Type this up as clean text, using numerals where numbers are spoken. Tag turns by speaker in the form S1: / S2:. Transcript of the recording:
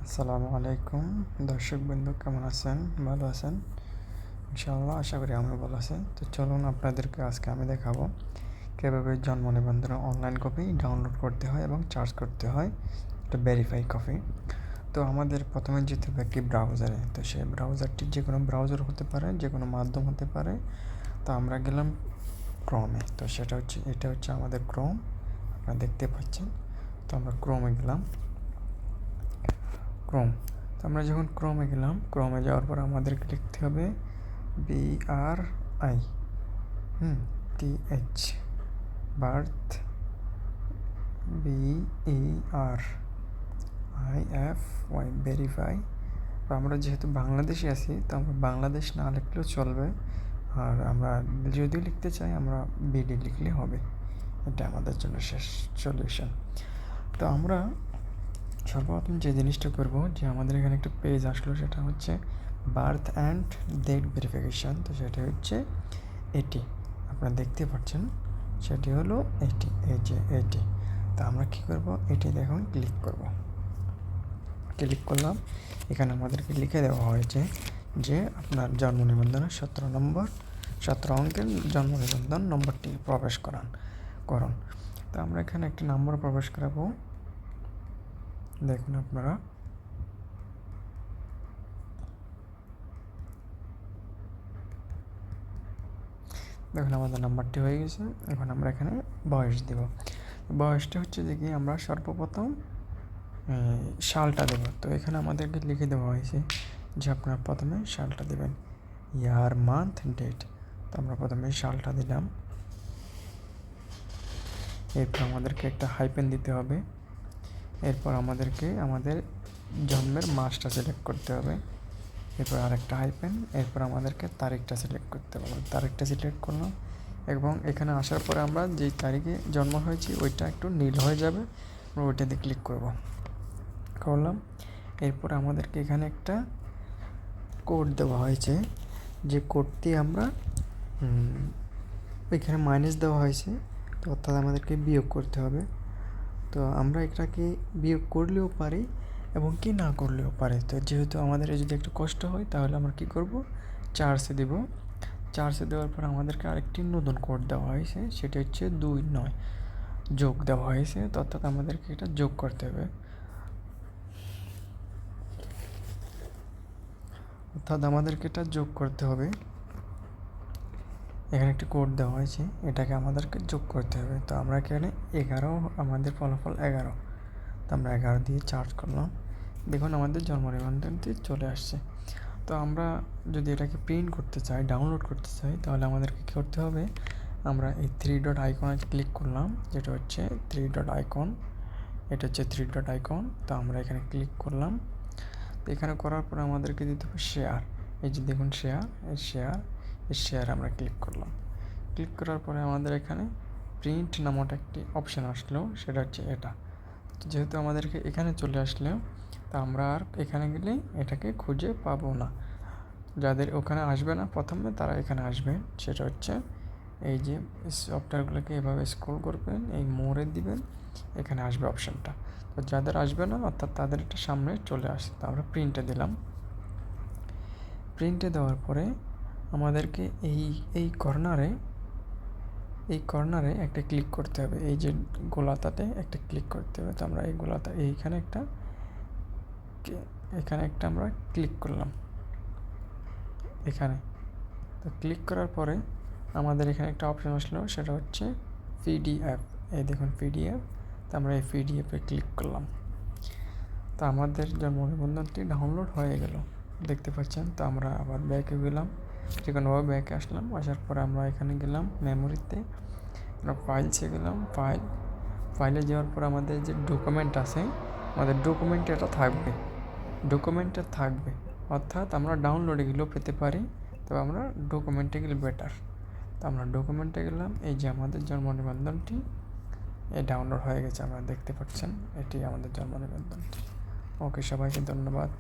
S1: আসসালামু আলাইকুম দর্শকবৃন্দ, কেমন আছেন? ভালো আছেন ইনশাআল্লাহ। আশা করি আমি ভালো আছেন। তো চলুন আপনাদেরকে আজকে আমি দেখাবো কীভাবে জন্ম নিবন্ধনের অনলাইন কপি ডাউনলোড করতে হয় এবং চার্জ করতে হয়, একটা ভেরিফাই কপি। তো আমাদের প্রথমে যেতে হবে একটি ব্রাউজারে। তো সেই ব্রাউজারটি যে কোনো ব্রাউজার হতে পারে, যে কোনো মাধ্যম হতে পারে। তো আমরা গেলাম ক্রোমে। তো এটা হচ্ছে আমাদের ক্রোম, আপনারা দেখতে পাচ্ছেন। তো আমরা ক্রোমে গেলাম। তো আমরা যখন ক্রোমে গেলাম, ক্রোমে যাওয়ার পর আমাদেরকে লিখতে হবে BRI TH birth BERIFY verify. তো আমরা যেহেতু বাংলাদেশে আছি, তো আমরা বাংলাদেশ না লিখলেও চলবে, আর আমরা যদি লিখতে চাই আমরা BD লিখলে হবে। এটা আমাদের জন্য শেষ সলিউশন। তো আমরা সর্বপ্রথম যে জিনিসটা করব, যে আমাদের এখানে একটা পেজ আসলো, সেটা হচ্ছে বার্থ অ্যান্ড ডেট ভেরিফিকেশান। তো সেটা হচ্ছে এটি, আপনারা দেখতে পাচ্ছেন, সেটি হলো এটি, এই যে এটি। তো আমরা কী করব, এটি দেখুন ক্লিক করব। ক্লিক করলাম। এখানে আমাদেরকে লিখে দেওয়া হয়েছে যে আপনার জন্ম নিবন্ধনের 17 অঙ্কের জন্ম নিবন্ধন নম্বরটি প্রবেশ করুন। তো আমরা এখানে একটি নম্বর প্রবেশ করাবো। দেখুন আপনারা, দেখুন আমাদের নাম্বারটি হয়ে গেছে। এখন আমরা এখানে বয়স দেব। বয়সটা হচ্ছে যে কি, আমরা সর্বপ্রথম সালটা দেব। তো এখানে আমাদেরকে লিখে দেওয়া হয়েছে যে আপনারা প্রথমে সালটা দেবেন, ইয়ার মান্থ ডেট। তো আমরা প্রথমে সালটা দিলাম। এরপর আমাদেরকে একটা হাইপেন দিতে হবে। এরপর আমাদেরকে আমাদের জন্মের মাসটা সিলেক্ট করতে হবে। এরপর আরেকটা হাইপেন। এরপর আমাদেরকে তারিখটা সিলেক্ট করতে হবে। তারিখটা সিলেক্ট করলাম এবং এখানে আসার পরে আমরা যেই তারিখে জন্ম হয়েছি ওইটা একটু নীল হয়ে যাবে, আমরা ওইটাতে ক্লিক করলাম। এরপর আমাদেরকে এখানে একটা কোড দেওয়া হয়েছে, যে কোডটি আমরা এখানে মাইনাস দেওয়া হয়েছে, তো অর্থাৎ আমাদেরকে বিয়োগ করতে হবে। তো আমরা এটাকে বিয়োগ করলেও পারি এবং কি না করলেও পারে। তো যেহেতু আমাদের যদি একটু কষ্ট হয়, তাহলে আমরা কি করব, চার্জে দেব। চার্জে দেওয়ার পর আমাদেরকে আরেকটি নতুন কোড দেওয়া হয়েছে, সেটা হচ্ছে 29 যোগ দেওয়া হয়েছে। তো অর্থাৎ আমাদেরকে এটা যোগ করতে হবে। এখানে একটি কোড দেওয়া হয়েছে, এটাকে আমাদেরকে যোগ করতে হবে। তো আমরা এখানে 11, আমাদের ফলাফল 11। তো আমরা 11 দিয়ে চার্জ করলাম। দেখুন আমাদের জন্ম নিবন্ধনটি চলে আসছে। তো আমরা যদি এটাকে প্রিন্ট করতে চাই, ডাউনলোড করতে চাই, তাহলে আমাদেরকে কী করতে হবে, আমরা এই 3 ডট আইকনে ক্লিক করলাম, যেটা হচ্ছে 3 ডট আইকন। এটা হচ্ছে 3 ডট আইকন। তো আমরা এখানে ক্লিক করলাম। তো এখানে করার পর আমাদেরকে দিতে হবে শেয়ার। এই যে দেখুন শেয়ার আমরা ক্লিক করলাম। ক্লিক করার পরে আমাদের এখানে প্রিন্ট নামক একটি অপশান আসলো, সেটা হচ্ছে এটা। যেহেতু আমাদেরকে এখানে চলে আসলে, তা আমরা আর এখানে গেলে এটাকে খুঁজে পাবো না। যাদের ওখানে আসবে না প্রথমে, তারা এখানে আসবে। সেটা হচ্ছে এই যে সফটওয়্যারগুলোকে এভাবে স্ক্রল করবেন, এই মোড়ে দিবেন, এখানে আসবে অপশানটা। তো যাদের আসবে না, অর্থাৎ তাদের এটা সামনে চলে আসে। তো আমরা প্রিন্টে দিলাম। প্রিন্টে দেওয়ার পরে আমাদেরকে এই কর্নারে একটা ক্লিক করতে হবে। এই যে গোলাতাতে একটা ক্লিক করতে হবে। তো আমরা এই গোলাতা এখানে একটা আমরা ক্লিক করলাম এখানে। তো ক্লিক করার পরে আমাদের এখানে একটা অপশান আসলো, সেটা হচ্ছে PDF। এই দেখুন PDF। তো আমরা এই PDF-এ ক্লিক করলাম। তো আমাদের জন্ম নিবন্ধনটি ডাউনলোড হয়ে গেল, দেখতে পাচ্ছেন। তো আমরা আবার ব্যাকে গেলাম, যেকোনোভাবে ব্যাকে আসলাম। আসার পরে আমরা এখানে গেলাম মেমোরিতে, আমরা ফাইলসে গেলাম। ফাইলে যাওয়ার পর আমাদের যে ডকুমেন্ট আছে, আমাদের ডকুমেন্টে এটা থাকবে। অর্থাৎ আমরা ডাউনলোডে গেলেও পেতে পারি, তবে আমরা ডকুমেন্টে গেলে বেটার। তো আমরা ডকুমেন্টে গেলাম। এই যে আমাদের জন্ম নিবন্ধনটি ডাউনলোড হয়ে গেছে, আপনারা দেখতে পাচ্ছেন, এটি আমাদের জন্ম নিবন্ধনটি। ওকে, সবাইকে ধন্যবাদ।